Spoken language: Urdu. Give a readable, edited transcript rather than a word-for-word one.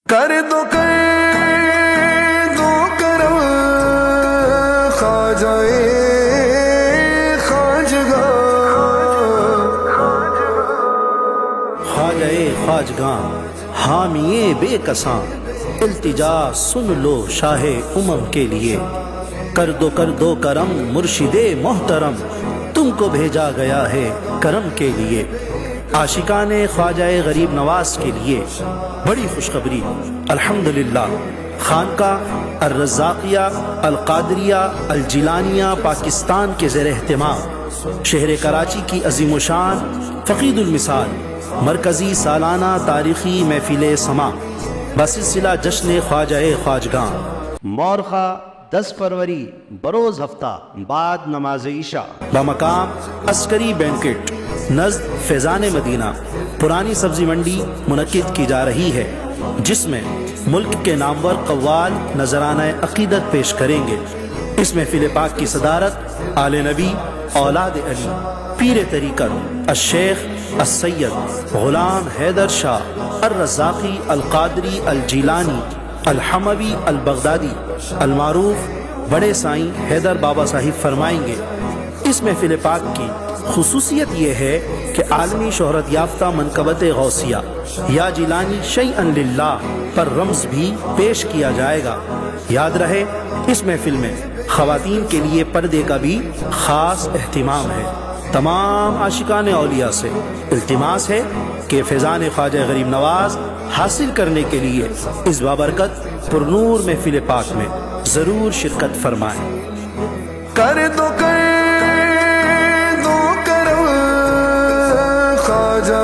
کر دو کرم خواجہ خواجگاں حامی بے کساں، التجا سن لو شاہ امم کے لیے، کر دو کرم مرشد محترم، تم کو بھیجا گیا ہے کرم کے لیے۔ عاشقان خواجہ غریب نواز کے لیے بڑی خوشخبری، الحمدللہ خانقاہ الرزاقیہ القادریہ الجیلانیہ پاکستان کے زیر اہتمام شہر کراچی کی عظیم الشان فقید المثال مرکزی سالانہ تاریخی محفل سما بسلسلہ جشن خواجہ خواجگاں مورخہ 10 فروری بروز ہفتہ بعد نماز عشاء بمقام عسکری بینکٹ نزد فیضان مدینہ پرانی سبزی منڈی منعقد کی جا رہی ہے، جس میں ملک کے نامور قوال نذرانہ عقیدت پیش کریں گے۔ اس محفل پاک کی صدارت آل نبی اولاد علی پیر طریقت الشیخ السید غلام حیدر شاہ الرزاقی القادری الجیلانی الحموی البغدادی المعروف بڑے سائیں حیدر بابا صاحب فرمائیں گے۔ اس محفل پاک کی خصوصیت یہ ہے کہ عالمی شہرت یافتہ منقبت غوثیہ یا جیلانی شیئن للہ پر رمز بھی پیش کیا جائے گا۔ یاد رہے اس محفل میں خواتین کے لیے پردے کا بھی خاص اہتمام ہے۔ تمام عاشقان اولیاء سے التماس ہے کہ فیضان خواجہ غریب نواز حاصل کرنے کے لیے اس بابرکت پرنور محفل پاک میں ضرور شرکت فرمائیں۔ کر دو کرم خواجہ